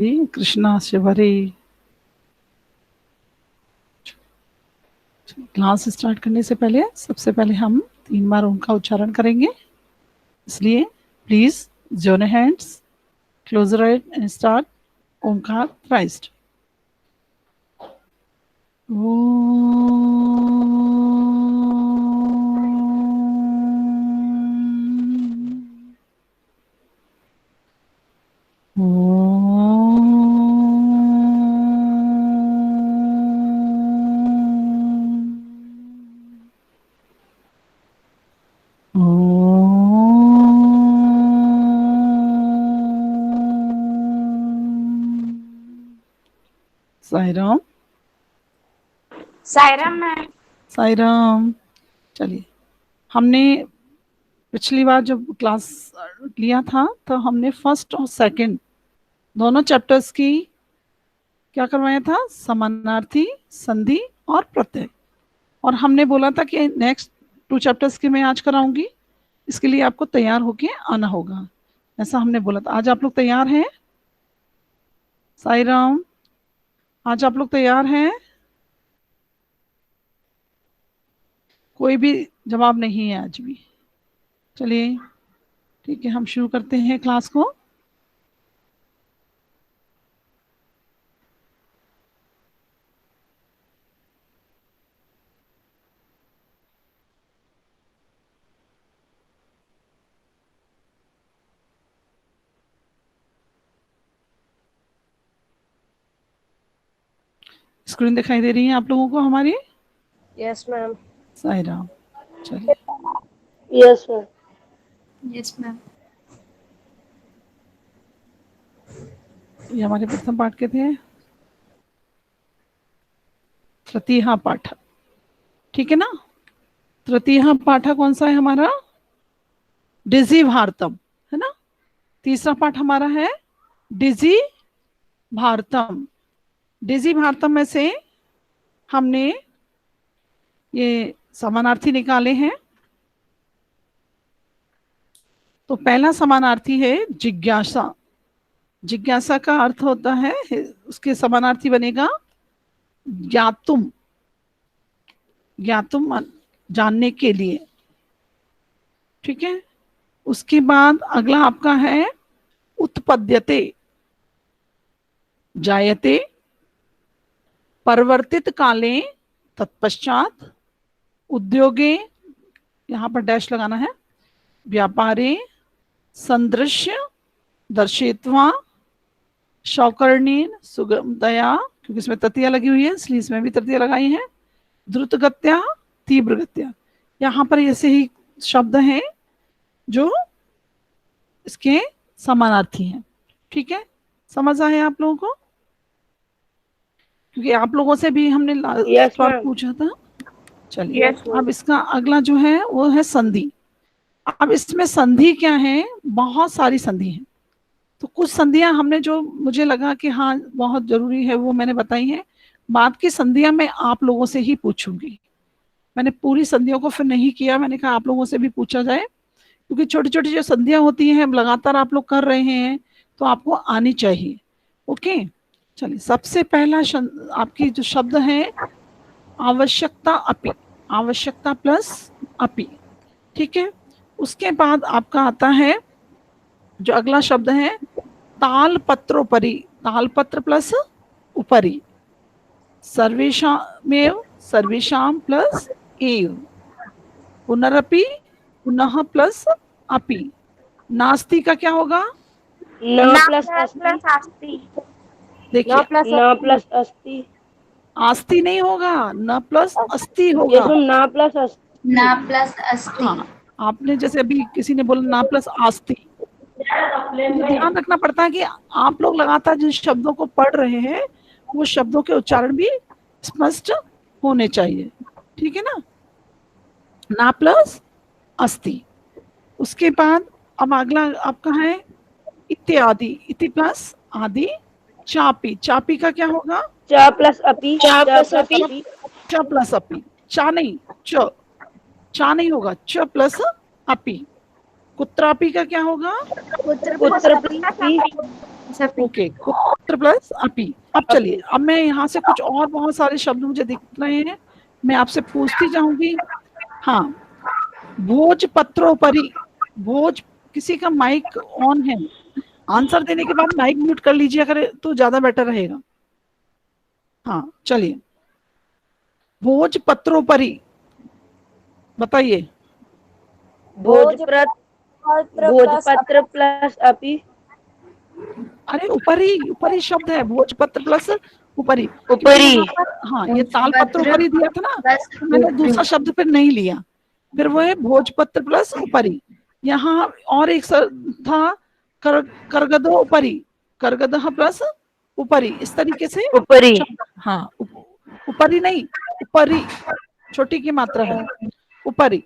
Krishna Shivri. Class start करने से पहले सबसे पहले हम 3 बार ओम का उच्चारण करेंगे, इसलिए please join hands, close your eyes and start Omkar thrice. Sai Ram. Sairam ma'am. Sai Ram. चलिए, हमने पिछली बार जब क्लास लिया था तो हमने फर्स्ट और सेकंड दोनों चैप्टर्स की क्या करवाया था, समानार्थी, संधि और प्रत्यय। और हमने बोला था कि नेक्स्ट 2 चैप्टर्स की मैं आज कराऊंगी, इसके लिए आपको तैयार होके आना होगा, ऐसा हमने बोला था। आज आप लोग तैयार हैं? साई राम, आज आप लोग तैयार हैं? कोई भी जवाब नहीं है आज भी। चलिए ठीक है, हम शुरू करते हैं क्लास को। स्क्रीन दिखाई दे रही है आप लोगों को हमारी? Yes ma'am. साई राम। चलिए। Yes ma'am. Yes ma'am. ये हमारे प्रथम पाठ के थे, तृतीय पाठ, ठीक है ना? तृतीय पाठ कौन सा है हमारा? डिजी भारतम, है ना? तीसरा पाठ हमारा है डिजी भारतम। डिजी भारतम में से हमने ये समानार्थी निकाले हैं। तो पहला समानार्थी है जिज्ञासा। जिज्ञासा का अर्थ होता है, उसके समानार्थी बनेगा ज्ञातुम। ज्ञातुम जानने के लिए, ठीक है? उसके बाद अगला आपका है उत्पद्यते, जायते, परिवर्तित काले, तत्पश्चात, उद्योगे, यहां पर डैश लगाना है, व्यापारे, संदृश्य, दर्शित्वा, शौकर्णीन, सुगमतया, क्योंकि इसमें तृतीया लगी हुई है इसलिए इसमें भी तृतीया लगाई है, द्रुतगत्या, तीव्रगत्या। यहाँ पर ऐसे ही शब्द हैं जो इसके समानार्थी हैं, ठीक है? समझ आए आप लोगों को? क्योंकि आप लोगों से भी हमने लास्ट बार पूछा था। चलिए अब इसका अगला जो है वो है संधि। अब इसमें संधि क्या है, बहुत सारी संधि हैं। तो कुछ संधियां हमने जो मुझे लगा कि हाँ बहुत जरूरी है वो मैंने बताई हैं। बाद की संधियां मैं आप लोगों से ही पूछूंगी। मैंने पूरी संधियों को फिर नहीं किया, मैंने कहा आप लोगों से भी पूछा जाए, क्योंकि छोटी छोटी जो संधियां होती हैं लगातार आप लोग कर रहे हैं तो आपको आनी चाहिए। ओके, चलिए सबसे पहला आपकी जो शब्द है आवश्यकता अपि, आवश्यकता प्लस अपि, ठीक है? उसके बाद आपका आता है जो अगला शब्द है तालपत्रोपरि, तालपत्र प्लस उपरि, सर्वेषामेव, सर्वेषां प्लस एव, पुनरपि, पुनः प्लस अपि। नास्ति का क्या होगा? न प्लस अस्ति। देखिए न प्लस अस्ति, आस्ति नहीं होगा, न प्लस अस्ति होगा। न प्लस अस्ति। ना प्लस अस्ति। हाँ, आपने जैसे अभी किसी ने बोला ना प्लस आस्ति, ध्यान रखना पड़ता है कि आप लोग लगातार जिन शब्दों को पढ़ रहे हैं वो शब्दों के उच्चारण भी स्पष्ट होने चाहिए, ठीक है ना? ना प्लस अस्ति। उसके बाद अब अगला आपका है इत्यादि, इति प्लस आदि, चापी, चापी का क्या होगा? च प्लस अपि, च प्लस अपि, च प्लस अपि, चा नहीं, चा नहीं होगा, च प्लस अपि। कुत्रापि का क्या होगा? पुत्र प्लस अपि, सपी। ओके, गोत्र प्लस अपी। अब चलिए, अब मैं यहाँ से कुछ और बहुत सारे शब्द मुझे दिख रहे हैं, मैं आपसे पूछती जाऊंगी। हाँ, भोजपत्रोपरि। भोज, किसी का माइक ऑन है, आंसर देने के बाद माइक म्यूट कर लीजिए अगर, तो ज्यादा बेटर रहेगा। हाँ चलिए, भोजपत्रोपरि बताइए। भोजपत्र प्लस अपी। अरे ऊपरी, ऊपरी शब्द है, भोजपत्र प्लस ऊपरी। क्योंकि ऊपरी। यहाँ पर, हाँ, ये तालपत्र ऊपरी दिया था ना, तो मैंने दूसरा शब्द फिर नहीं लिया, फिर वो है भोजपत्र प्लस ऊपरी। यहाँ और एक था, करगदो ऊपरी, करगदह प्लस ऊपरी, इस तरीके से ऊपरी। हाँ, ऊपरी नहीं, ऊपरी, छोटी की मात्रा है, ऊपरी।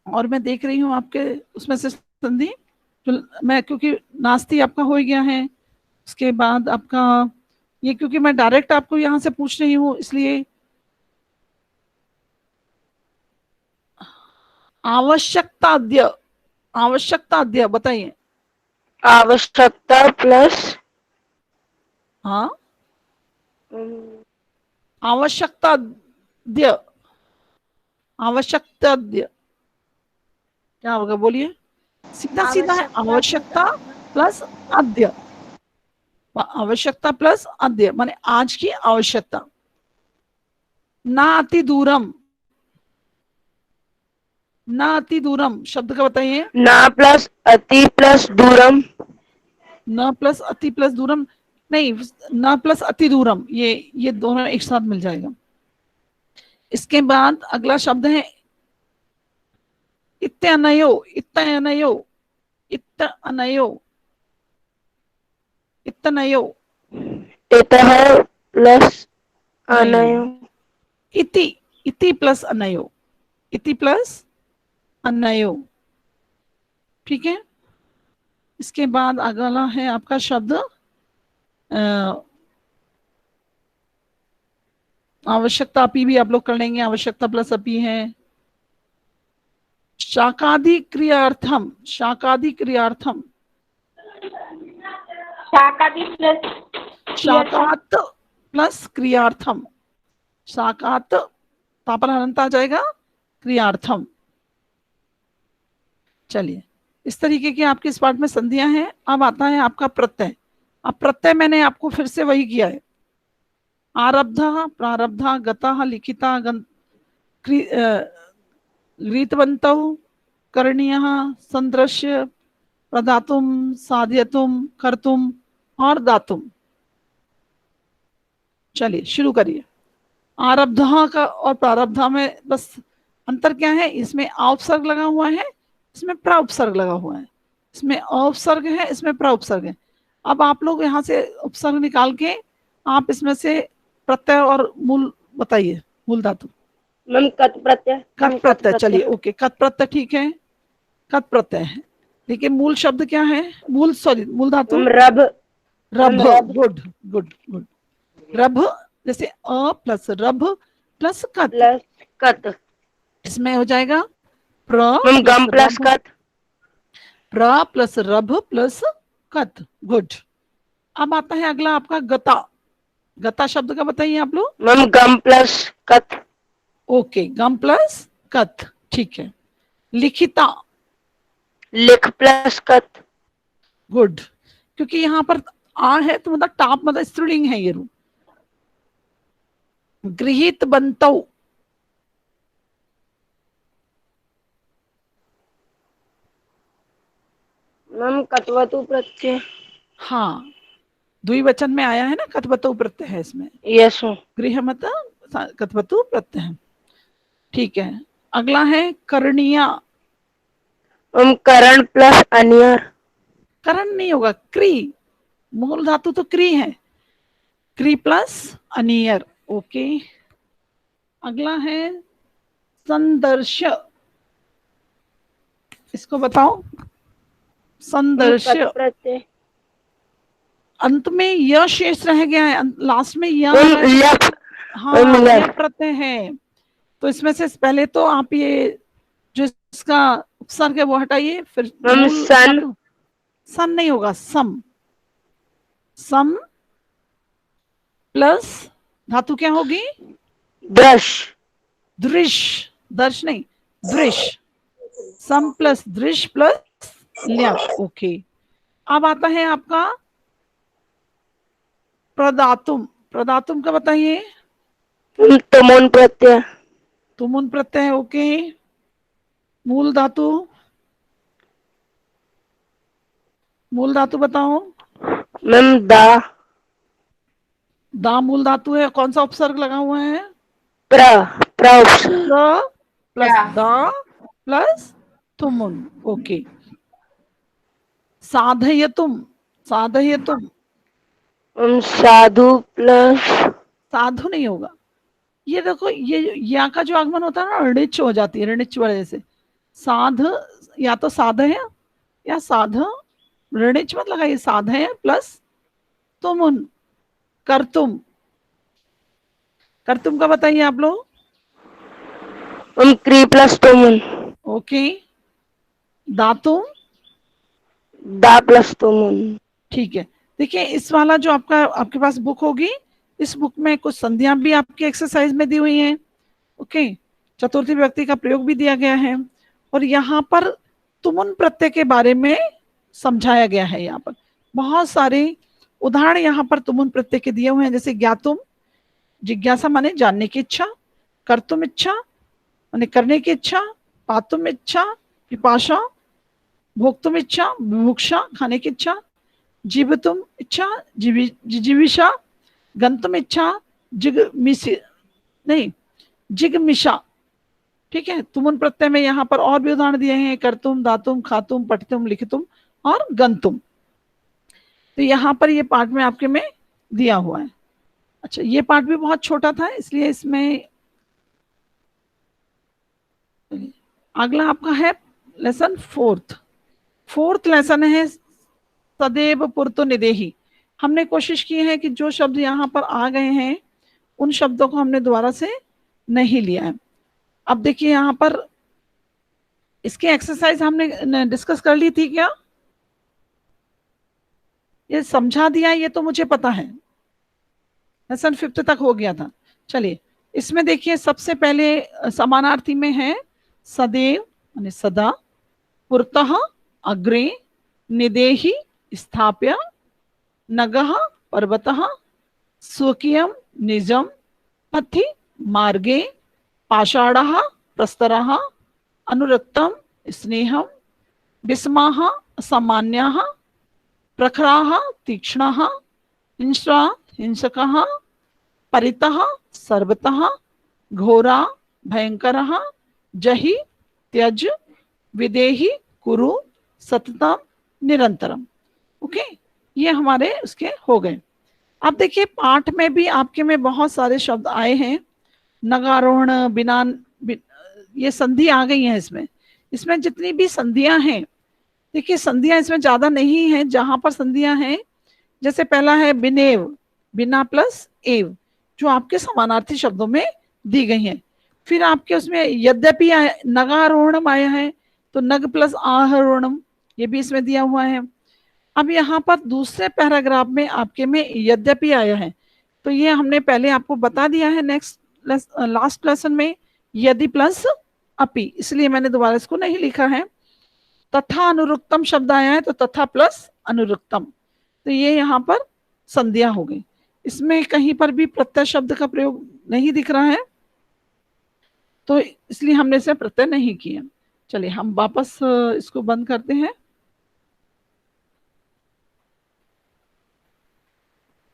और मैं देख रही हूँ आपके उसमें से संधि, तो मैं, क्योंकि नास्ती आपका हो गया है, उसके बाद आपका ये, क्योंकि मैं डायरेक्ट आपको यहाँ से पूछ रही हूँ इसलिए। आवश्यकताद्य, आवश्यकताद्य बताइए। आवश्यकता प्लस हाँ, आवश्यकताद्य, आवश्यकताद्य क्या होगा बोलिए, सीधा सीधा है, आवश्यकता प्लस अद्य, आवश्यकता प्लस अद्य माने आज की आवश्यकता। ना अति दूरम, ना अति दूरम शब्द का बताइए। ना प्लस अति प्लस दूरम। न प्लस अति प्लस दूरम नहीं, न प्लस अति दूरम, ये दोनों एक साथ मिल जाएगा। इसके बाद अगला शब्द है इत्यनयो, इत्यनयो, इत्यनयो, इत्यनयो, इतः प्लस नहीं, अनयो। इति, इति प्लस अनयो, इति प्लस अनयो, ठीक है। इसके बाद अगला है आपका शब्द आवश्यकता अपी, भी आप लोग कर लेंगे, आवश्यकता प्लस अपी है। शाकादि क्रियार्थम, शाकादि क्रियार्थम, शाकादि प्लस शाकात प्लस क्रियार्थम, शाकात तापर हलंत आ जाएगा, क्रियार्थम। चलिए, इस तरीके की आपके इस पार्ट में संधियां हैं। अब आता है आपका प्रत्यय। अब प्रत्यय मैंने आपको फिर से वही किया है, आरब्धा, प्रारब्धा, गता, लिखिता, गृहीतवन्तौ, करणीयः, संदृश्य, प्रदातुम, साध्यतुम, कर्तुम और दातुम। चलिए शुरू करिए। आरब्धा का और प्रारब्धा में बस अंतर क्या है, इसमें उपसर्ग लगा हुआ है, इसमें प्राउपसर्ग लगा हुआ है, इसमें उपसर्ग है, इसमें प्राउपसर्ग है। अब आप लोग यहाँ से उपसर्ग निकाल के आप इसमें से प्रत्यय और मूल बताइए, मूल धातु। मैम कत प्रत्यय। कत प्रत्यय, चलिए ओके, कत प्रत्यय ठीक है, कत प्रत्यय है, लेकिन मूल शब्द क्या है, मूल सॉरी मूल धातु रभ। रभ, गुड गुड गुड, रभ, जैसे अ प्लस रभ प्लस कत, प्लस कत। इसमें हो जाएगा प्र मैम गम प्लस कत। प्र प्लस रभ प्लस कत, गुड। अब आता है अगला आपका गता। गता शब्द का बताइए आप लोग। मैम गम प्लस कत। ओके, गम प्लस कत, ठीक है। लिखिता, लिख प्लस कत। गुड, क्योंकि यहाँ पर आ है तो मतलब टाप, मतलब स्त्रीलिंग है ये रूप। गृहीत बंतौ, मैम कटवतु प्रत्यय। हाँ, द्विवचन में आया है ना, कथवतु प्रत्यय है इसमें, यस। गृहमत कथवतु प्रत्यय है, ठीक है। अगला है करणीया। करण प्लस अनियर। करण नहीं होगा, क्री, मूल धातु तो क्री है, क्री प्लस अनियर, ओके। अगला है संदर्श, इसको बताओ, संदर्श। प्रत्यय। अंत में य शेष रह गया है, लास्ट में य, हाँ यह प्रत्यय है, तो इसमें से पहले तो आप ये जो इसका उपसर्ग है वो हटाइए, फिर सन। सन नहीं होगा, सम, सम प्लस धातु क्या होगी? दृश, दृश, दर्श नहीं, दृश, सम प्लस दृश प्लस ल्या। ओके, अब आता है आपका प्रदातुम। प्रदातुम का बताइए। तमोन प्रत्यय, तुमुन प्रत्यय, ओके। मूल धातु, मूल धातु बताओ। मैम दा, दा मूल धातु है, कौन सा उपसर्ग लगा हुआ है? प्र, प्र उपसर्ग, प्र प्लस प्रा। दा प्लस तुमुन, ओके। साधयतुम, साधयतुम, मैम साधु प्लस, साधु नहीं होगा। ये देखो, ये या का जो आगमन होता है ना, ऋच हो जाती है, ऋच वजह से। साध, या तो साध है या साध, ऋच मत लगाइए, साध है प्लस तुमुन, करतुम। करतुम का बताइए आप लोग। मैम क्री प्लस तमोन, ओके। दातुम, दा प्लस तमोन, ठीक है। देखिए, इस वाला जो आपका, आपके पास बुक होगी, इस बुक में कुछ संधियां भी आपकी एक्सरसाइज में दी हुई हैं। ओके, चतुर्थी विभक्ति का प्रयोग भी दिया गया है, और यहाँ पर तुमुन प्रत्यय के बारे में समझाया गया है। यहाँ पर बहुत सारे उदाहरण यहाँ पर तुमुन प्रत्यय के दिए हुए हैं, जैसे ज्ञातुम, जिज्ञासा माने जानने की इच्छा, कर्तुम इच्छा माने करने की इच्छा, पातुम इच्छा, पिपाशा, भोक्तुम इच्छा, बुभुक्षा खाने की इच्छा, जीवतुम इच्छा, जिजीविषा, गंतुम इच्छा, जिगमिसी नहीं, जिगमिशा। ठीक है, तुमुन प्रत्यय में यहाँ पर और भी उदाहरण दिए हैं, करतुम, दातुम, खातुम, पठितुम, लिखितुम और गंतुम। तो यहाँ पर ये पार्ट में आपके में दिया हुआ है। अच्छा, ये पार्ट भी बहुत छोटा था, इसलिए इसमें अगला आपका है लेसन फोर्थ। फोर्थ लेसन है सदैव पुरतो निदेही। हमने कोशिश की है कि जो शब्द यहाँ पर आ गए हैं उन शब्दों को हमने दोबारा से नहीं लिया है। अब देखिए, यहाँ पर इसकी एक्सरसाइज हमने डिस्कस कर ली थी क्या? ये समझा दिया, ये तो मुझे पता है, लेसन 5th तक हो गया था। चलिए, इसमें देखिए, सबसे पहले समानार्थी में है सदैव माने सदा, पुरतः अग्रे, निदेहि स्थाप्य, नगः पर्वतः, स्वकीयम निजम, पथि मार्गे, पाषाणः प्रस्तरः, अनुरक्तम स्नेहम, विस्माः सामान्याः, प्रखराः तीक्ष्णाः, हिंस्रा हिंसकः, परितः सर्वतः, घोरा भयंकरः, जहि त्यज, विदेहि कुरु, सततम निरंतरम। ओके, ये हमारे उसके हो गए। अब देखिए, पाठ में भी आपके में बहुत सारे शब्द आए हैं, नगारोहण, बिना, ये संधि आ गई है इसमें। इसमें जितनी भी संधियां हैं, देखिए संधियां इसमें ज्यादा नहीं है। जहां पर संधियां हैं, जैसे पहला है बिनेव, बिना प्लस एव, जो आपके समानार्थी शब्दों में दी गई हैं। फिर आपके उसमें यद्यपि नगारोहणम आया है, तो नग प्लस आरोहणम, ये भी इसमें दिया हुआ है। अब यहाँ पर दूसरे पैराग्राफ में आपके में यद्यपि आया है, तो ये हमने पहले आपको बता दिया है नेक्स्ट लास्ट लेसन में, यदि प्लस अपि, इसलिए मैंने दोबारा इसको नहीं लिखा है। तथा अनुरुक्तम शब्द आया है, तो तथा प्लस अनुरुक्तम, तो ये यहाँ पर संध्या हो गई। इसमें कहीं पर भी प्रत्यय शब्द का प्रयोग नहीं दिख रहा है, तो इसलिए हमने इसे प्रत्यय नहीं किया। चलिए, हम वापस इसको बंद करते हैं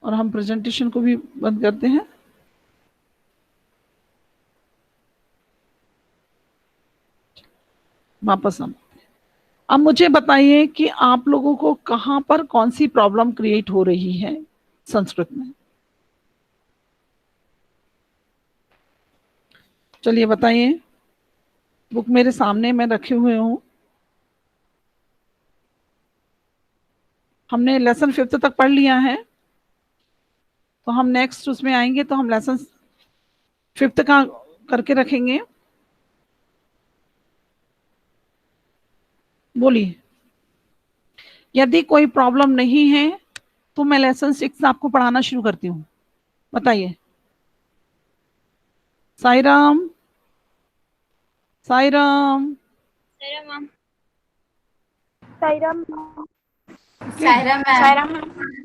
और हम प्रेजेंटेशन को भी बंद करते हैं। वापस हम, अब मुझे बताइए कि आप लोगों को कहां पर कौन सी प्रॉब्लम क्रिएट हो रही है संस्कृत में। चलिए बताइए, बुक मेरे सामने मैं रखे हुए हूं। हमने लेसन 5th तक पढ़ लिया है, तो हम नेक्स्ट उसमें आएंगे तो हम लेसन 5th का करके रखेंगे। बोलिए, यदि कोई प्रॉब्लम नहीं है तो मैं लेसन 6 आपको पढ़ाना शुरू करती हूँ। बताइए। साईराम, साईराम, सायरा मैम।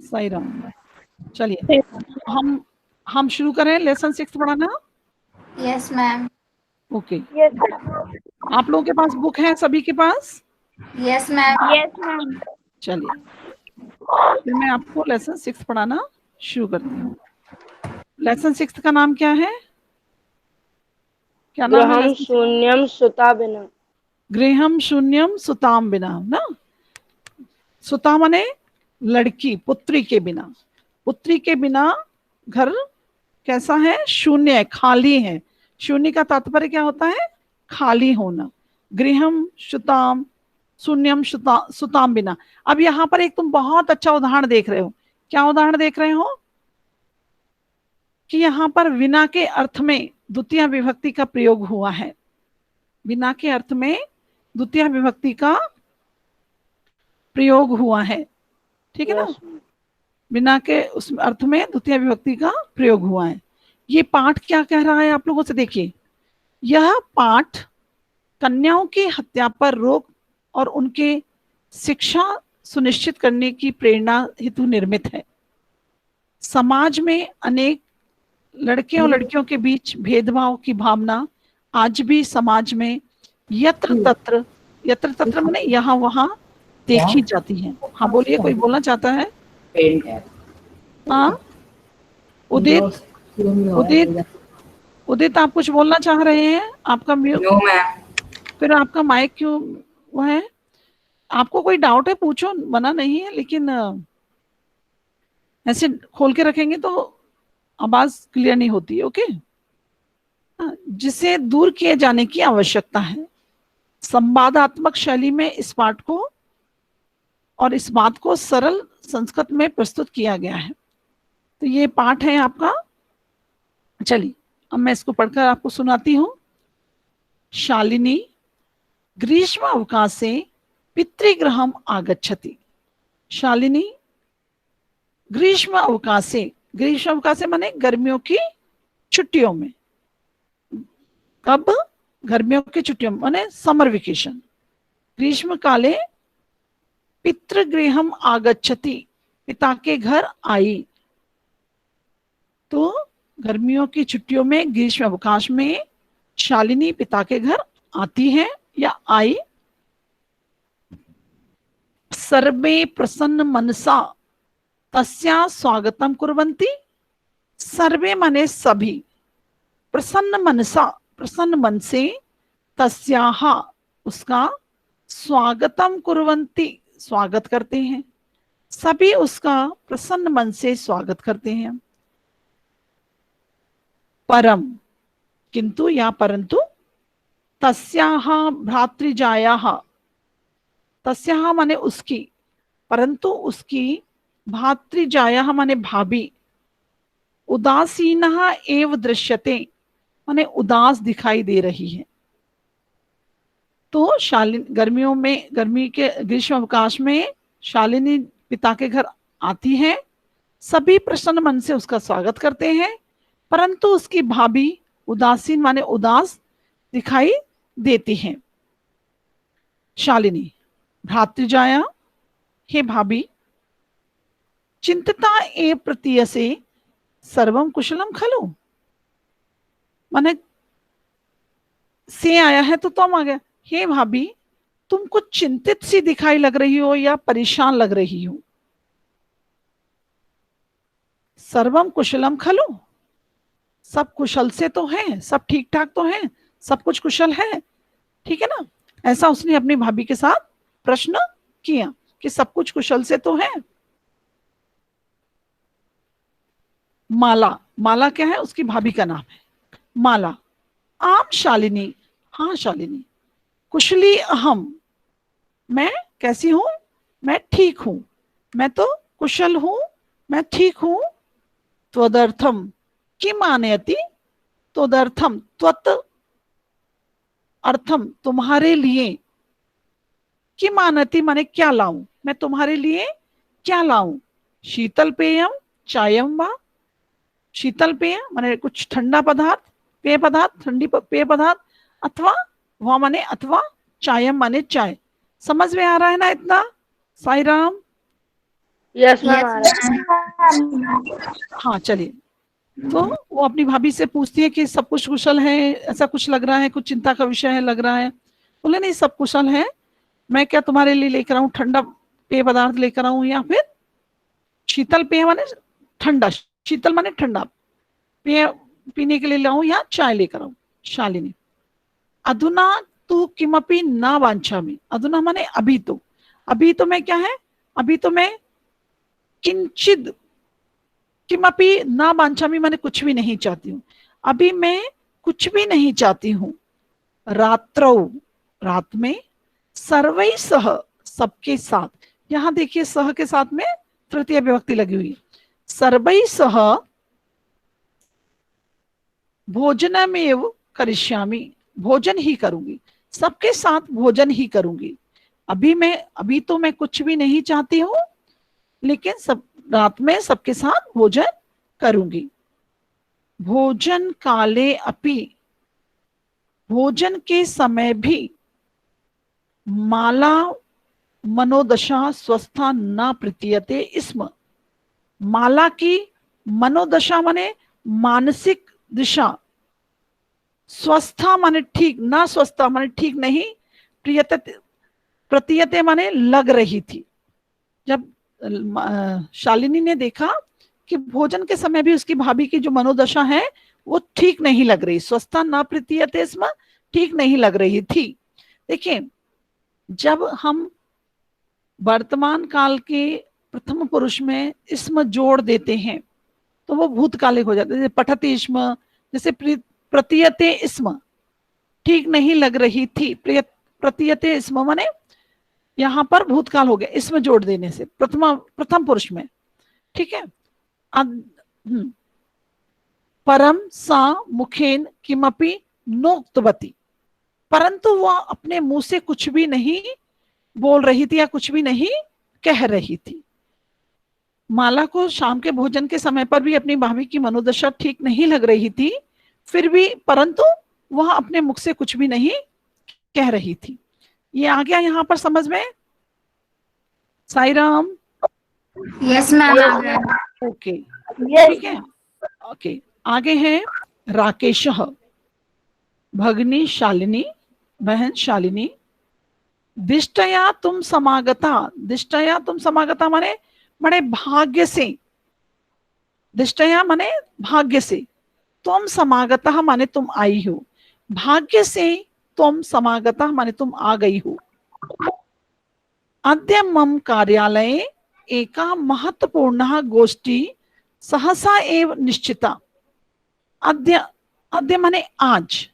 साईराम। चलिए हम शुरू करें लेसन 6 पढ़ाना। Yes ma'am. ओके। आप लोगों के पास बुक है? सभी के पास? Yes ma'am. चलिए फिर मैं आपको लेसन 6 पढ़ाना शुरू करती हूँ। लेसन 6 का नाम क्या है? क्या नाम है? गृहम शून्यम सुता बिना। गृहम शून्यम सुताम बिना ना। सुता माने लड़की, पुत्री के बिना। पुत्री के बिना घर कैसा है? शून्य है, खाली है। शून्य का तात्पर्य क्या होता है? खाली होना। गृहम शुताम, शून्यम सुताम बिना। अब यहाँ पर एक तुम बहुत अच्छा उदाहरण देख रहे हो। क्या उदाहरण देख रहे हो? कि यहाँ पर विना के अर्थ में द्वितीय विभक्ति का प्रयोग हुआ है। बिना के अर्थ में द्वितीय विभक्ति का प्रयोग हुआ है। ठीक है ना? बिना के उस अर्थ में द्वितीय विभक्ति का प्रयोग हुआ है। ये पाठ क्या कह रहा है आप लोगों से? देखिए, यह पाठ कन्याओं की हत्या पर रोक और उनके शिक्षा सुनिश्चित करने की प्रेरणा हेतु निर्मित है। समाज में अनेक लड़के और लड़कियों के बीच भेदभाव की भावना आज भी समाज में यत्र तत्र माने यहाँ वहां देखी जाती है। हाँ बोलिए, कोई बोलना चाहता है? हाँ उदित, उदित आप कुछ बोलना चाह रहे हैं? आपका म्यूट। No ma'am. फिर आपका माइक क्यों वो है? आपको कोई डाउट है पूछो, मना नहीं है, लेकिन ऐसे खोल के रखेंगे तो आवाज क्लियर नहीं होती है। ओके, जिसे दूर किए जाने की आवश्यकता है। संवादात्मक शैली में इस पाठ को और इस बात को सरल संस्कृत में प्रस्तुत किया गया है। तो ये पाठ है आपका। चलिए अब मैं इसको पढ़कर आपको सुनाती हूँ। शालिनी ग्रीष्म अवकाशे पितृगृहम आगच्छति। शालिनी ग्रीष्म अवकाशे, ग्रीष्म अवकाशे माने गर्मियों की छुट्टियों में। कब? गर्मियों की छुट्टियों में माने समर वेकेशन। ग्रीष्म काले पितृगृहम आगच्छति, पिता के घर आई। तो गर्मियों की छुट्टियों में, ग्रीष्म अवकाश में शालिनी पिता के घर आती है या आई। सर्वे प्रसन्न मनसा तस्या स्वागतम कुर्वन्ति। सर्वे माने सभी, प्रसन्न मनसा प्रसन्न मन से, तस्याह उसका, स्वागतम कुर्वन्ति स्वागत करते हैं। सभी उसका प्रसन्न मन से स्वागत करते हैं। परम किंतु या परंतु, तस्याह भ्रातृजायाः, तस्याह माने उसकी, परंतु उसकी, भातृजायाः माने भाभी, उदासीनः एव दृश्यते माने उदास दिखाई दे रही है। तो शालिनी गर्मियों में, गर्मी के ग्रीष्म अवकाश में शालिनी पिता के घर आती है। सभी प्रसन्न मन से उसका स्वागत करते हैं, परंतु उसकी भाभी उदासीन माने उदास दिखाई देती हैं। शालिनी भ्रातृजाया, हे भाभी, चिंतता ए प्रतीयसे सर्वम कुशलम खलु। माने से आया है तो तुम आ गया। हे भाभी, तुम कुछ चिंतित सी दिखाई लग रही हो या परेशान लग रही हो। सर्वम कुशलम खलु, सब कुशल से तो है, सब ठीक ठाक तो है, सब कुछ कुशल है, ठीक है ना? ऐसा उसने अपनी भाभी के साथ प्रश्न किया कि सब कुछ कुशल से तो है। माला, माला क्या है? उसकी भाभी का नाम है माला। आम शालिनी, हाँ शालिनी। कुशली अहम, मैं कैसी हूं? मैं ठीक हूं, मैं तो कुशल हूं, मैं ठीक हूं। त्वदर्थम किम आनयति, त्वदर्थम, त्वत अर्थम तुम्हारे लिए, किम आनति माने क्या लाऊं, मैं तुम्हारे लिए क्या लाऊं। शीतल पेयम चायम वा, शीतल पेय माने कुछ ठंडा पदार्थ, पेय पदार्थ, ठंडी पेय पदार्थ, अथवा वह माने अथवा, चायम माने चाय। समझ में आ रहा है ना इतना Sai Ram? Yes ma'am, yes आ रहा है। मैम। हाँ चलिए, तो वो अपनी भाभी से पूछती है कि सब कुछ कुशल है, ऐसा कुछ लग रहा है, कुछ चिंता का विषय है लग रहा है। बोले नहीं सब कुशल है, मैं क्या तुम्हारे लिए लेकर आऊं, ठंडा पेय पदार्थ लेकर आऊं या फिर शीतल पेय माने ठंडा, शीतल माने ठंडा पेय पीने के लिए लाऊं या चाय लेकर आऊं। शालिनी अधुना तू किमपि न वांछामि, अधुना माने अभी तो, अभी तो मैं क्या है, अभी तो मैं किंचित, किमपि न वांछामि माने कुछ भी नहीं चाहती हूँ, अभी मैं कुछ भी नहीं चाहती हूँ। रात्रौ रात में, सर्वै सह सबके साथ, यहां देखिए सह के साथ में तृतीय विभक्ति लगी हुई है। सर्वै सह भोजनमेव करिष्यामि, भोजन ही करूंगी, सबके साथ भोजन ही करूंगी। अभी तो मैं कुछ भी नहीं चाहती हूँ, लेकिन सब रात में सबके साथ भोजन करूंगी। भोजन काले अपि, भोजन के समय भी, माला मनोदशा स्वस्था न प्रतीयते स्म, माला की मनोदशा माने मानसिक दिशा, स्वस्था माने ठीक, ना स्वस्था माने ठीक नहीं, प्रियते प्रतीयते माने लग रही थी। जब शालिनी ने देखा कि भोजन के समय भी उसकी भाभी की जो मनोदशा है वो ठीक नहीं लग रही, स्वस्था न प्रतीयते स्म, ठीक नहीं लग रही थी। देखिए जब हम वर्तमान काल के प्रथम पुरुष में स्म जोड़ देते हैं तो वो भूतकालिक हो जाता है। जैसे पठति स्म, जैसे प्रतीयते स्म, ठीक नहीं लग रही थी, प्रतीयते स्म माने यहां पर भूतकाल हो गया इसमें जोड़ देने से प्रथम पुरुष में, ठीक है। परम सा मुखेन किमपि नोक्तवती, परंतु वह अपने मुंह से कुछ भी नहीं बोल रही थी या कुछ भी नहीं कह रही थी। माला को शाम के भोजन के समय पर भी अपनी भाभी की मनोदशा ठीक नहीं लग रही थी, फिर भी परंतु वह अपने मुख से कुछ भी नहीं कह रही थी। ये आ गया यहां पर समझ में Sai Ram? Yes ma'am. Okay ठीक है। ओके आगे है राकेश, भगनी शालिनी, बहन शालिनी, दिष्टया तुम समागता, दिष्टया तुम समागता माने बड़े भाग्य से, दिष्टया माने भाग्य से, तुम समागता माने तुम आई हो, भाग्य से तुम समागता माने तुम आ गई हो। अद्य मम कार्यालये एका महत्वपूर्ण गोष्ठी सहसा एव निश्चिता, अद्य, अद्य माने आज,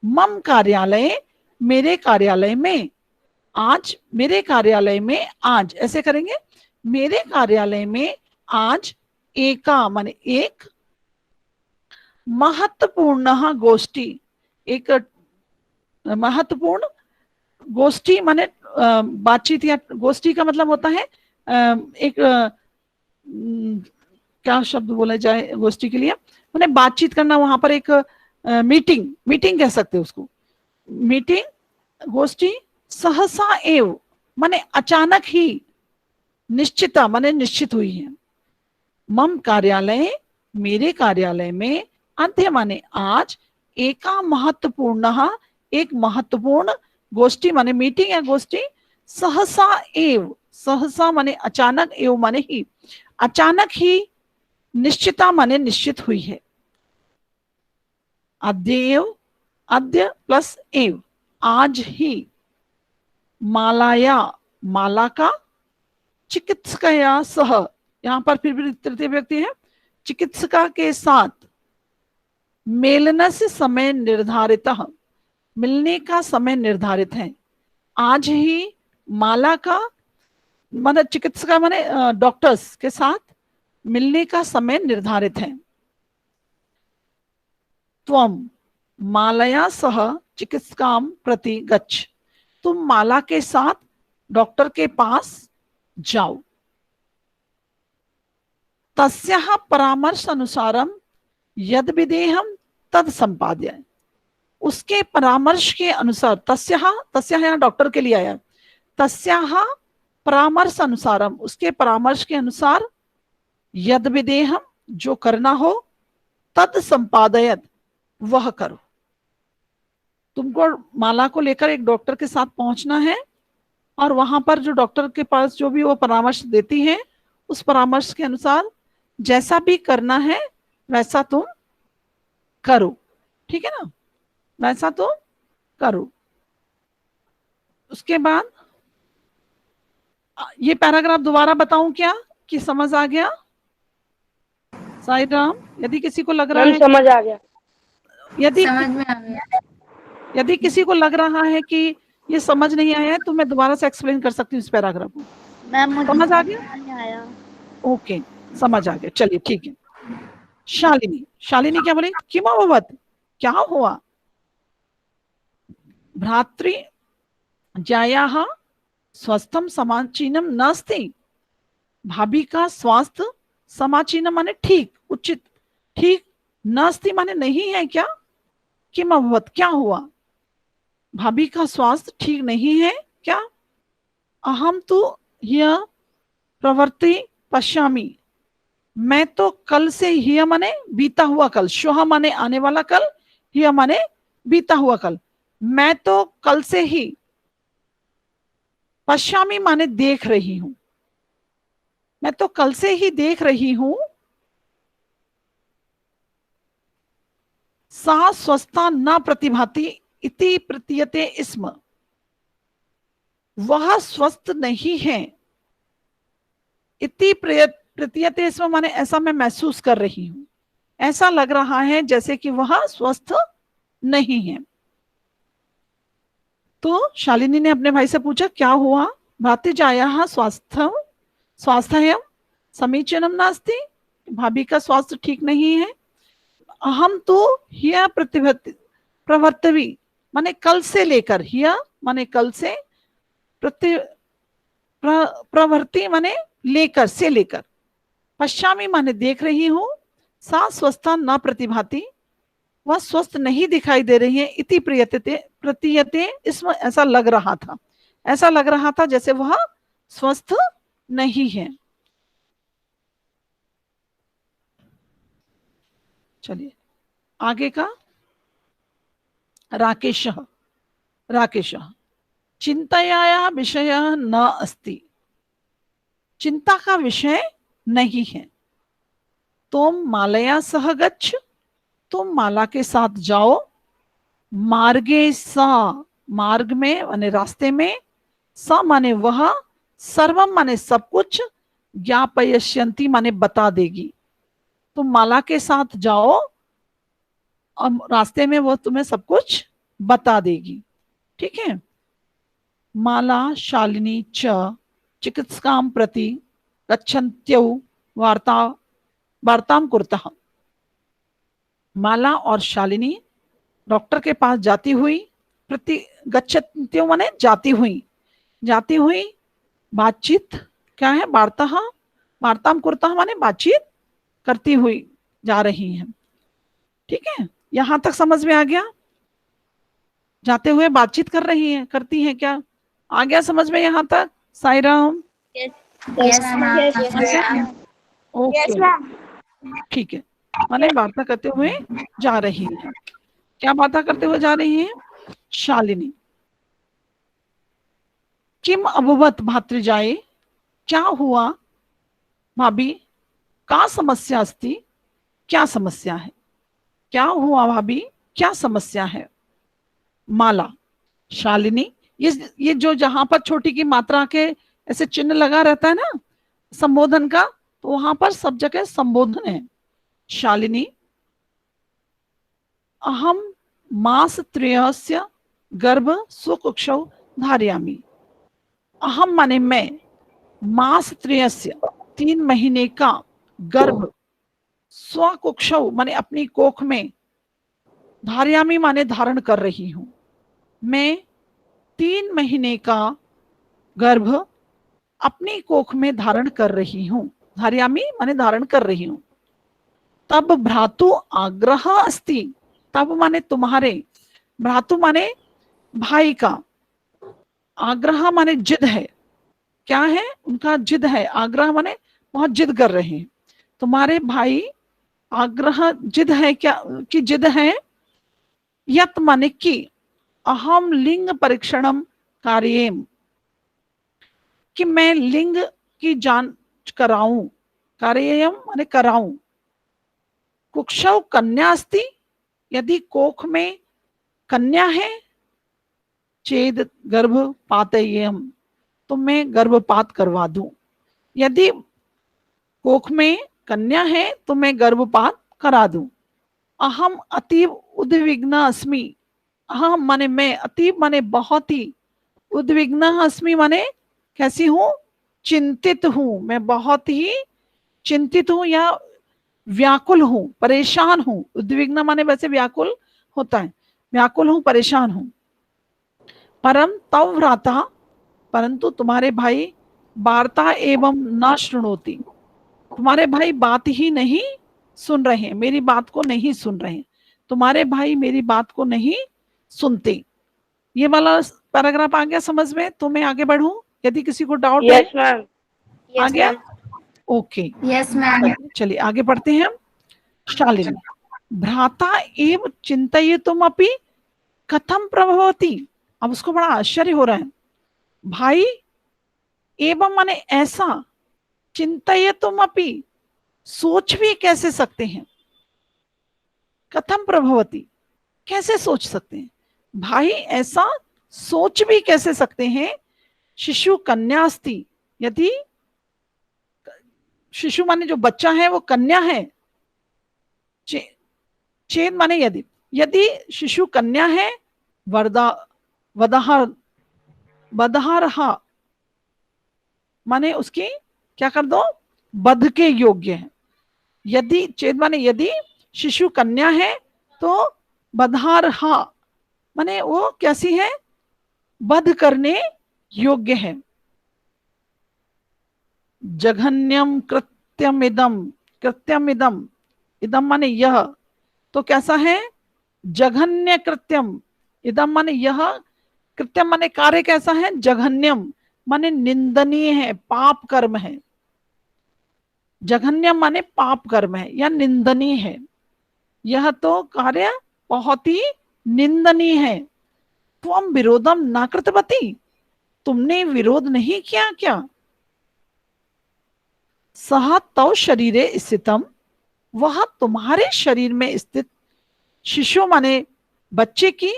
मम कार्यालय मेरे कार्यालय में, आज मेरे कार्यालय में, आज ऐसे करेंगे, मेरे कार्यालय में आज एका माने एक, महत्वपूर्ण गोष्ठी, एक महत्वपूर्ण गोष्ठी माने बातचीत, या गोष्ठी का मतलब होता है एक क्या शब्द बोला जाए गोष्ठी के लिए, माने बातचीत करना, वहां पर एक मीटिंग, मीटिंग कह सकते हैं उसको, मीटिंग गोष्ठी, सहसा एव माने अचानक ही, निश्चिता माने निश्चित हुई है। मम कार्यालय मेरे कार्यालय में, अद्य माने आज, एका महत्वपूर्ण एक महत्वपूर्ण गोष्ठी माने मीटिंग या गोष्ठी, सहसा एव, सहसा माने अचानक, एव माने ही, अचानक ही, निश्चिता माने निश्चित हुई है। अद्य, अद्य प्लस एव, आज ही, मालाया माला का, चिकित्सकया सह, यहां पर फिर भी तृतीय व्यक्ति है, चिकित्सका के साथ, मेलनस्य समय निर्धारित, मिलने का समय निर्धारित है। आज ही माला का माने चिकित्सका माने डॉक्टर्स के साथ मिलने का समय निर्धारित है। त्वम मालया सह चिकित्सकाम प्रति गच्छ, तुम माला के साथ डॉक्टर के पास जाओ। तस्याः परामर्श अनुसारम यद विदेहम तद संपाद्य, उसके परामर्श के अनुसार, तस्याः, तस्याः यहाँ डॉक्टर के लिए आया, तस्याः परामर्श अनुसारम, उसके परामर्श के अनुसार, यद विदेहम, जो करना हो, तद संपादयत, वह करो। तुमको माला को लेकर एक डॉक्टर के साथ पहुंचना है और वहां पर जो डॉक्टर के पास जो भी वो परामर्श देती है, उस परामर्श के अनुसार जैसा भी करना है वैसा तुम करो, ठीक है ना, वैसा तो करो। उसके बाद ये पैराग्राफ दोबारा बताऊं क्या, कि समझ आ गया? साई राम, यदि किसी को लग रहा है, समझ आ गया, समझ में आ गया। यदि किसी को लग रहा है कि ये समझ नहीं आया है, तो मैं दोबारा से एक्सप्लेन कर सकती हूँ इस पैराग्राफ को। मैम मुझे समझ आ गया? नहीं आया। ओके, समझ आ गया, चलिए ठीक है। शालिनी, शालिनी क्या बोली? किम अभवत्, क्या हुआ? भ्रातृ जायाः स्वस्थम समाचीनम नास्ति, भाभी का स्वास्थ्य समाचीनम माने ठीक, उचित, ठीक, नास्ति माने नहीं है क्या? किम अभवत्, क्या हुआ? भाभी का स्वास्थ्य ठीक नहीं है क्या? अहम तो यह प्रवृत्ति पश्यामि, मैं तो कल से, हिय माने बीता हुआ कल, श्वः माने आने वाला कल, हिय माने बीता हुआ कल, मैं तो कल से ही, पश्यामि माने देख रही हूं, मैं तो कल से ही देख रही हूं, सा स्वस्था न प्रतिभाति इति प्रतीयते स्म, वह स्वस्थ नहीं है, इति प्रतीयते स्म माने ऐसा मैं महसूस कर रही हूं, ऐसा लग रहा है जैसे कि वह स्वस्थ नहीं है। तो शालिनी ने अपने भाई से पूछा क्या हुआ? भ्रातृजायाः स्वास्थ्यं समीचीनं नास्ति, भाभी का स्वास्थ्य ठीक नहीं है। अहम तो ह्यः प्रवर्तवी माने कल से लेकर, ह्यः माने कल से, प्रवृत्ति माने लेकर, से लेकर, पश्यामी माने देख रही हूं, सा स्वस्था न प्रतिभाति, वह स्वस्थ नहीं दिखाई दे रही है, इति प्रतीयते इसमें ऐसा लग रहा था, ऐसा लग रहा था जैसे वह स्वस्थ नहीं है। चलिए आगे का, राकेश, राकेश चिंताया विषय न अस्ति, चिंता का विषय नहीं है। तुम मालया सह गच्छ, तुम माला के साथ जाओ, मार्गे सा मार्ग में माने रास्ते में, स माने वह, सर्वम माने सब कुछ, ज्ञापयिष्यन्ति माने बता देगी। तुम माला के साथ जाओ और रास्ते में वो तुम्हें सब कुछ बता देगी, ठीक है। माला शालिनी च चिकित्सकां प्रति गच्छन्त्यौ वार्तां कुर्तः, माला और शालिनी डॉक्टर के पास जाती हुई, प्रति गच्छन्त्यौ माने जाती हुई बातचीत, क्या है? वार्तां कुर्तः माने बातचीत करती हुई जा रही हैं, ठीक है। यहां तक समझ में आ गया? जाते हुए बातचीत कर रही हैं, करती हैं, क्या आ गया समझ में यहां तक? साई राम, ओके ठीक है, माने वार्ता करते हुए जा रही है। क्या वार्ता करते हुए जा रही है? शालिनी, किम अभवत् भातृजाए, क्या हुआ भाभी? का समस्या अस्ति, क्या समस्या है? क्या हुआ भाभी, क्या समस्या है? माला, शालिनी, ये जो जहां पर छोटी की मात्रा के ऐसे चिन्ह लगा रहता है ना संबोधन का, तो वहां पर सब जगह संबोधन है। शालिनी, अहम मास त्रयस्य गर्भ स्वकुक्षौ धारयामि, अहम माने मैं, मास त्रयस्य 3 महीने का, गर्भ स्वकुक्षौ माने अपनी कोख में, धारयामी माने धारण कर रही हूं, मैं 3 महीने का गर्भ अपनी कोख में धारण कर रही हूँ, धारयामी माने धारण कर रही हूँ। तब भ्रातु आग्रह अस्ति, तब माने तुम्हारे, भ्रातु माने भाई का, आग्रह माने जिद है, क्या है उनका जिद है, आग्रह माने बहुत जिद कर रहे हैं तुम्हारे भाई, आग्रह जिद है, क्या की जिद है, यत माने की, अहम लिंग परीक्षणम कार्येम, कि मैं लिंग की जांच कराऊं, कार्येम माने कराऊं। कुक्षौ कन्या अस्ति, यदि कोख में कन्या है, चेद गर्भ पातयेम, तो मैं गर्भपात करवा दूं। यदि कोख में कन्या है तो मैं गर्भपात करा दूं। अहम अतीव उद्विग्न अस्मि, अहम माने मैं, अतीव माने बहुत ही, उद्विग्न अस्मि माने कैसी हूं, चिंतित हूं, मैं बहुत ही चिंतित हूं या व्याकुल हूं, परेशान हूं। उद्विग्न माने वैसे व्याकुल होता है, व्याकुल हूं, परेशान हूं। परम तव भ्राता, परंतु तुम्हारे भाई, वार्ता एवं न शुणोति, तुम्हारे भाई बात ही नहीं सुन रहे हैं, मेरी बात को नहीं सुन रहे हैं, तुम्हारे भाई मेरी बात को नहीं सुनते। ये वाला पैराग्राफ आ गया समझ में? तो मैं आगे बढ़ूं यदि किसी को डाउट है? Yes ma'am. आ गया? Okay, yes ma'am. चलिए आगे बढ़ते हैं हम। शालिनी, भ्राता एव चिंतयितुमपि कथम प्रभवति, अब उसको बड़ा आश्चर्य हो रहा है। भाई एवं माने ऐसा, चिंतयितुमपि सोच भी कैसे सकते हैं, कथम प्रभवति कैसे सोच सकते हैं, भाई ऐसा सोच भी कैसे सकते हैं। शिशु कन्यास्ति, यदि शिशु माने जो बच्चा है वो कन्या है, चेद माने यदि, यदि शिशु कन्या है, वरदा वदहर, वदहरहा माने उसकी क्या कर दो, वध के योग्य है। यदि चेद माने यदि शिशु कन्या है तो बधारहा माने वो कैसी है, वध करने योग्य है। जघन्यम कृत्यमिदम, कृत्यमिदम, इदम माने यह, तो कैसा है, जघन्य कृत्यम, इदम माने यह, कृत्यम माने कार्य कैसा है, जघन्यम माने निंदनीय है, पाप कर्म है। जघन्यम माने पाप कर्म है या निंदनीय है, यह तो कार्य बहुत ही निंदनीय है। त्वम विरोधम न कृतवती, तुमने विरोध नहीं किया क्या। सह तव शरीरे स्थितम, वह तुम्हारे शरीर में स्थित, शिशु माने बच्चे की,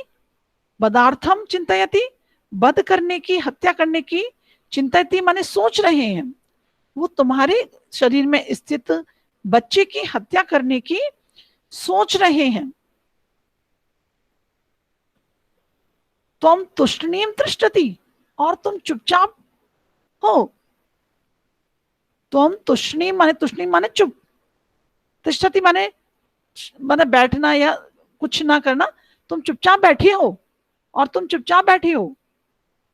बदार्थम चिंतयति, वध करने की, हत्या करने की, चिंतयति माने सोच रहे हैं, वो तुम्हारे शरीर में स्थित बच्चे की हत्या करने की सोच रहे हैं। तुम तुष्टनीम तिष्ठति, और तुम चुपचाप हो। तुम तुष्णीम माने, तुष्णीम माने चुप, तिष्ठति माने माने बैठना या कुछ ना करना, तुम चुपचाप बैठी हो, और तुम चुपचाप बैठी हो।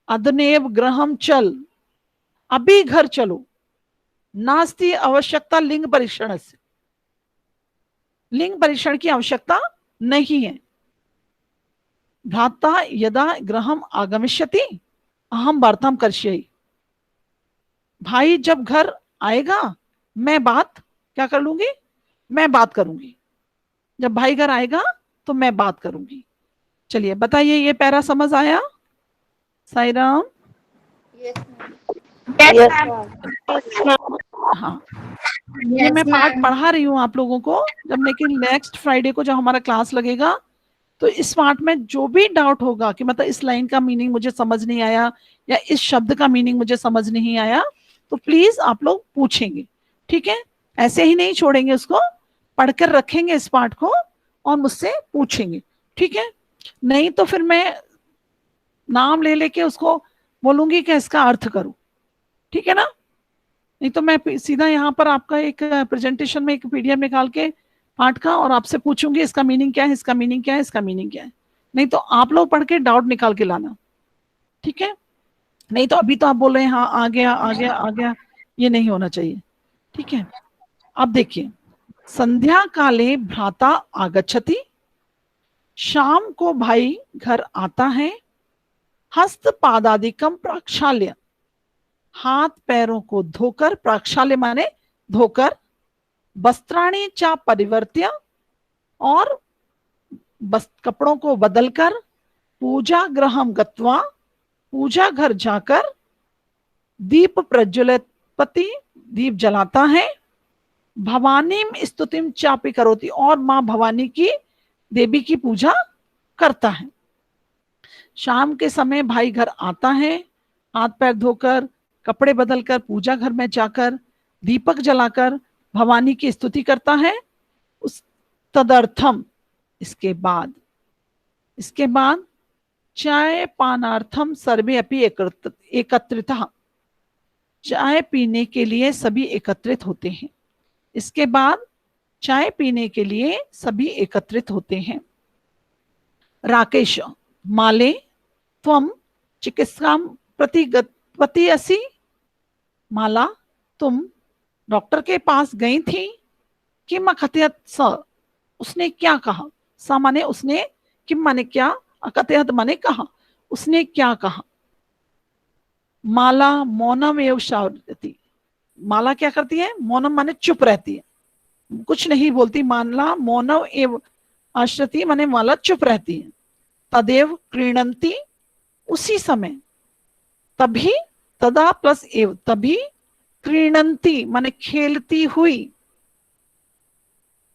अदनेव ग्रहम चल, अभी घर चलो। नास्ति आवश्यकता लिंग परीक्षण से, लिंग परीक्षण की आवश्यकता नहीं है। भ्राता यदा गृहम आगमिष्यति अहम वार्ताम करिष्ये, भाई जब घर आएगा मैं बात क्या कर लूंगी, मैं बात करूंगी। जब भाई घर आएगा तो मैं बात करूंगी। चलिए बताइए, ये पैरा समझ आया? साई राम। हाँ, ये मैं पार्ट पढ़ा रही हूँ आप लोगों को, जब लेकिन नेक्स्ट फ्राइडे को जब हमारा क्लास लगेगा तो इस पार्ट में जो भी डाउट होगा कि मतलब इस लाइन का मीनिंग मुझे समझ नहीं आया या इस शब्द का मीनिंग मुझे समझ नहीं आया, तो प्लीज आप लोग पूछेंगे, ठीक है? ऐसे ही नहीं छोड़ेंगे उसको, पढ़कर रखेंगे इस पार्ट को और मुझसे पूछेंगे, ठीक है? नहीं तो फिर मैं नाम ले लेके उसको बोलूंगी कि इसका अर्थ करो, ठीक है ना? नहीं तो मैं सीधा यहाँ पर आपका एक प्रेजेंटेशन में एक पीडीएफ निकाल के पाठ का और आपसे पूछूंगी इसका मीनिंग क्या है, इसका मीनिंग क्या है, इसका मीनिंग क्या है। नहीं तो आप लोग पढ़ के डाउट निकाल के लाना, ठीक है? नहीं तो अभी तो आप बोल रहे हैं हाँ आ गया आ गया आ गया, ये नहीं होना चाहिए। ठीक है, अब देखिए, संध्या काले भ्राता आगच्छति, शाम को भाई घर आता है, हस्त पादादिकम प्रक्षाल्य, हाथ पैरों को धोकर, प्रक्षाल्य माने धोकर, वस्त्राणी चा परिवर्त्य, और कपड़ों को बदलकर, पूजा गृहम गत्वा, पूजा घर जाकर, दीप प्रज्वलितपति, दीप जलाता है, भवानीम स्तुतिम चापि करोति, और मां भवानी की, देवी की पूजा करता है। शाम के समय भाई घर आता है, हाथ पैर धोकर, कपड़े बदलकर, पूजा घर में जाकर, दीपक जलाकर भवानी की स्तुति करता है। उस तदर्थम, इसके बाद चाय पानार्थम सर्वे अपि एकत्रितः, चाय पीने के लिए सभी एकत्रित होते हैं। इसके बाद चाय पीने के लिए सभी एकत्रित होते हैं। राकेश, माले त्वम चिकित्सा प्रतिगतवती असि, माला तुम डॉक्टर के पास गई थी, किम अकथयत स, उसने क्या कहा, स माने उसने, किम माने क्या, अकथयत माने कहा, उसने क्या कहा। माला मौनम एव शावती, माला क्या करती है, मौनम माने चुप रहती है, कुछ नहीं बोलती। माला मौनम एव आश्रति माने माला चुप रहती है। तदेव क्रीणंती, उसी समय, तभी, तदा प्लस एव, तभी, क्रीणंती माने खेलती हुई,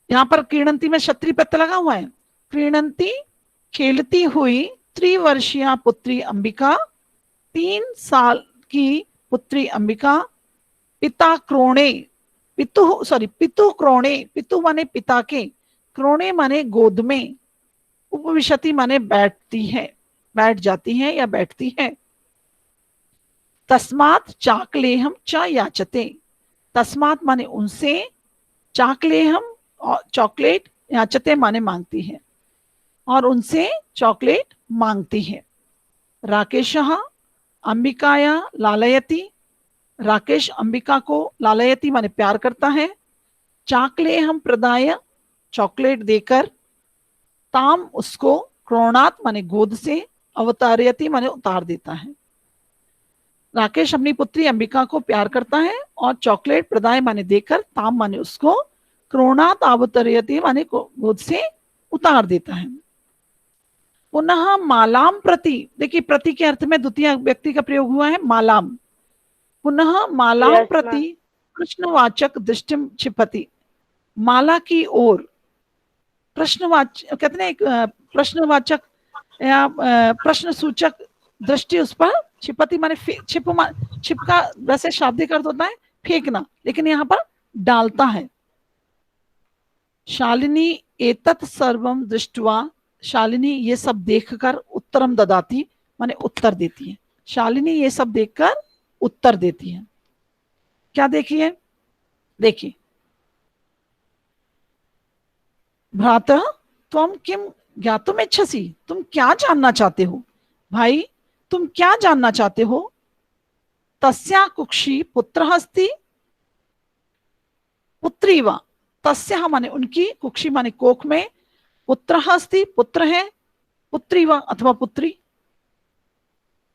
यहां पर क्रीणंती में क्षत्रिय प्रत्यय लगा हुआ है। क्रीणंती खेलती हुई, त्रिवर्षीय पुत्री अंबिका, 3 साल की पुत्री अंबिका, पिता क्रोणे, पितु क्रोणे, पितु माने पिता के, क्रोणे माने गोद में, उपविशति माने बैठती है, बैठ जाती है या बैठती है। तस्मात् चाकलेहम च याचते, तस्मात् माने उनसे, चाकलेहम चॉकलेट, याचते माने मांगती है, और उनसे चॉकलेट मांगती है। राकेशः अंबिकाया लालयति, राकेश अंबिका को लालयति माने प्यार करता है। चाकलेहम प्रदाय, चॉकलेट देकर, ताम उसको, क्रोणात माने गोद से, अवतारयति माने उतार देता है। राकेश अपनी पुत्री अंबिका को प्यार करता है और चॉकलेट प्रदाय माने देकर, ताम माने उसको, क्रोणात अवतारयति माने गोद से उतार देता है। पुनः मालाम प्रति, देखिए प्रति के अर्थ में द्वितीय व्यक्ति का प्रयोग हुआ है, मालाम। पुनः मालाम प्रति प्रश्नवाचक दृष्टिम क्षिपति, माला की ओर प्रश्नवाचक, कहते हैं प्रश्नवाचक या प्रश्न सूचक दृष्टि उस पर, क्षिपति माने छिप का वैसे शाब्दिक अर्थ होता है फेंकना, लेकिन यहाँ पर डालता है। शालिनी एतत् सर्वम दृष्टवा, शालिनी ये सब देखकर, उत्तरम ददाती माने उत्तर देती है। शालिनी ये सब देखकर उत्तर देती है। क्या देखिए, देखिए, भ्रातः त्वम किम ज्ञातुम इच्छसि, तुम क्या जानना चाहते हो, भाई तुम क्या जानना चाहते हो। तस्या कुक्षी पुत्रः अस्ति, पुत्री वा, तस्या माने उनकी, कुक्षी माने कोख में, पुत्रः अस्ति पुत्र है, पुत्री वा अथवा पुत्री,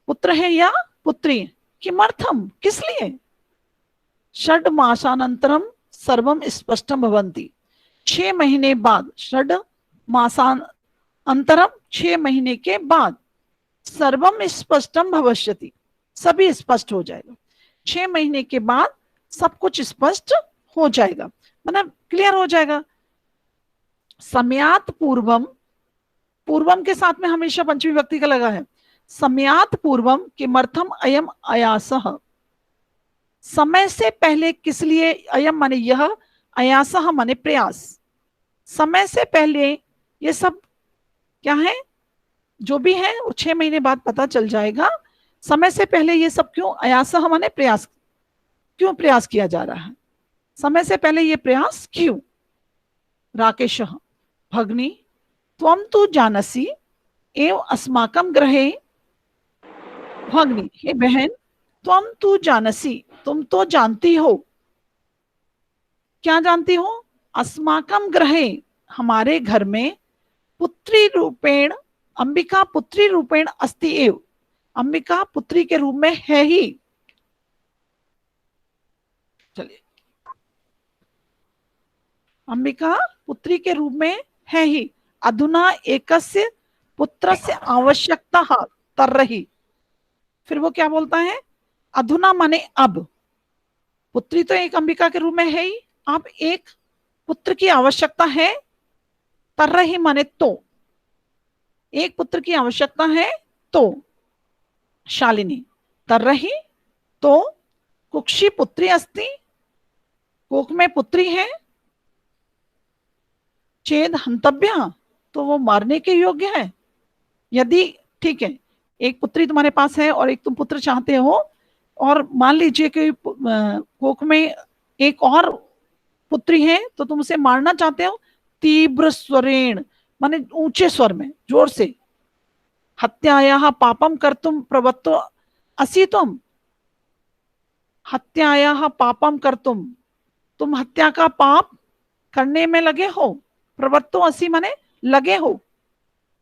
पुत्र है या पुत्री, किमर्थम किस लिए। षड मासानंतरम सर्वम स्पष्टम भवन्ति, 6 महीने बाद, षड मासानंतरम 6 महीने के बाद, सर्वम स्पष्टम भविष्यति सभी स्पष्ट हो जाएगा। 6 महीने के बाद सब कुछ स्पष्ट हो जाएगा, मतलब क्लियर हो जाएगा। समयात पूर्वम, पूर्वम के साथ में हमेशा पंचमी विभक्ति का लगा है। समयात पूर्वम किमर्थम अयम अयासः, समय से पहले किस लिए, अयम माने यह, अयासः माने प्रयास, समय से पहले ये सब क्या है, जो भी है वो 6 महीने बाद पता चल जाएगा। समय से पहले ये सब क्यों, अयासः माने प्रयास, क्यों प्रयास किया जा रहा है, समय से पहले ये प्रयास क्यों। राकेशः भगनी त्वम तु जानसि एव अस्माकं गृहे, भगिनी, हे बहन, त्वं तु जानसी, तुम तो जानती हो। क्या जानती हो? अस्माकं गृहे, हमारे घर में, पुत्री रूपेण, अंबिका पुत्री रूपेण अस्ति एव, अंबिका पुत्री के रूप में है ही। चलिए, अंबिका पुत्री के रूप में है ही। अधुना एकस्य पुत्रस्य आवश्यकता तर्हि। फिर वो क्या बोलता है? अधुना माने अब, पुत्री तो एक अंबिका के रूप में है ही, अब एक पुत्र की आवश्यकता है। तर्हि माने तो, एक पुत्र की आवश्यकता है तो। शालिनी, तर्हि तो, कुक्षी पुत्री अस्ति, कोक में पुत्री है। चेद हंतव्य, तो वो मारने के योग्य है। यदि, ठीक है, एक पुत्री तुम्हारे पास है और एक तुम पुत्र चाहते हो, और मान लीजिए कि कोक में एक और पुत्री है, तो तुम उसे मारना चाहते हो। तीव्र स्वरेण माने ऊंचे स्वर में, जोर से। हत्यायाः पापम कर्तुम प्रवृत्तो असि तुम, हत्यायाः पापम कर्तुम, तुम हत्या का पाप करने में लगे हो। प्रवृत्तो असि माने लगे हो,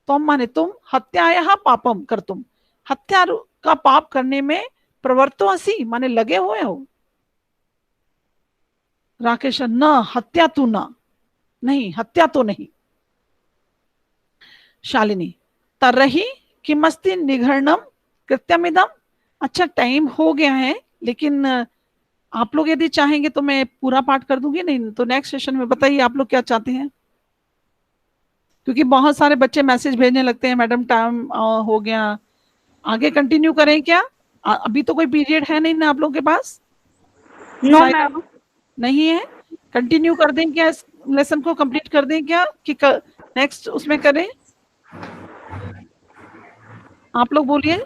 तुम माने तुम, हत्यायाः पापम कर्तुम, हत्या का पाप करने में प्रवृत्तो असि माने लगे हुए हो। राकेश, न हत्या तू, न, नहीं, हत्या तो नहीं। शालिनी, तर्हि किमस्ति निघर्णम कृत्यमिदम। अच्छा, टाइम हो गया है, लेकिन आप लोग यदि चाहेंगे तो मैं पूरा पाठ कर दूंगी, नहीं तो नेक्स्ट सेशन में बताइए आप लोग क्या चाहते हैं, क्योंकि बहुत सारे बच्चे मैसेज भेजने लगते हैं, मैडम टाइम हो गया। आगे कंटिन्यू करें क्या? अभी तो कोई पीरियड है नहीं ना आप लोगों के पास? No ma'am. नहीं है? कंटिन्यू कर दें क्या, इस लेसन को कंप्लीट कर दें क्या, कि नेक्स्ट उसमें करें? आप लोग बोलिए।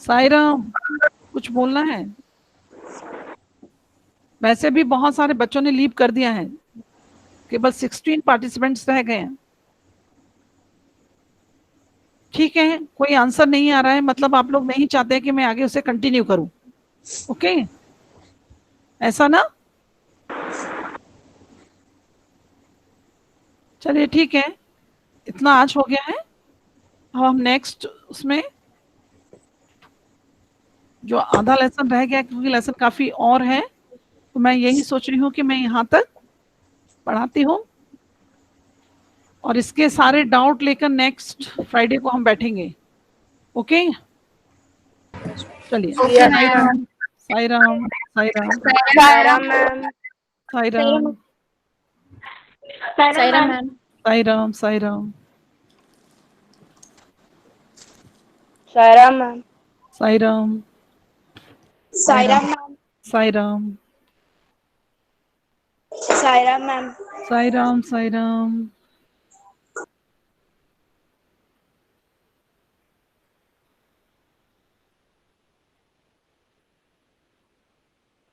साईराम, कुछ बोलना है? वैसे भी बहुत सारे बच्चों ने लीव कर दिया है, केवल 16 पार्टिसिपेंट्स रह गए हैं। ठीक है, कोई आंसर नहीं आ रहा है, मतलब आप लोग नहीं चाहते कि मैं आगे उसे कंटिन्यू करूं। ओके, ऐसा ना? चलिए ठीक है, इतना आज हो गया है। अब हम नेक्स्ट उसमें जो आधा लेसन रह गया, क्योंकि लेसन काफी और है, तो मैं यही सोच रही हूँ कि मैं यहाँ तक पढ़ाती हूँ, और इसके सारे डाउट लेकर नेक्स्ट फ्राइडे को हम बैठेंगे। ओके, चलिए। Sairam, Sairam, Sairam, Sairam ma'am. Sairam, Sairam ma'am. Sairam, Sairam, Sairam ma'am. Sairam, Sairam ma'am. Sairam, Sairam ma'am. Sairam, Sairam.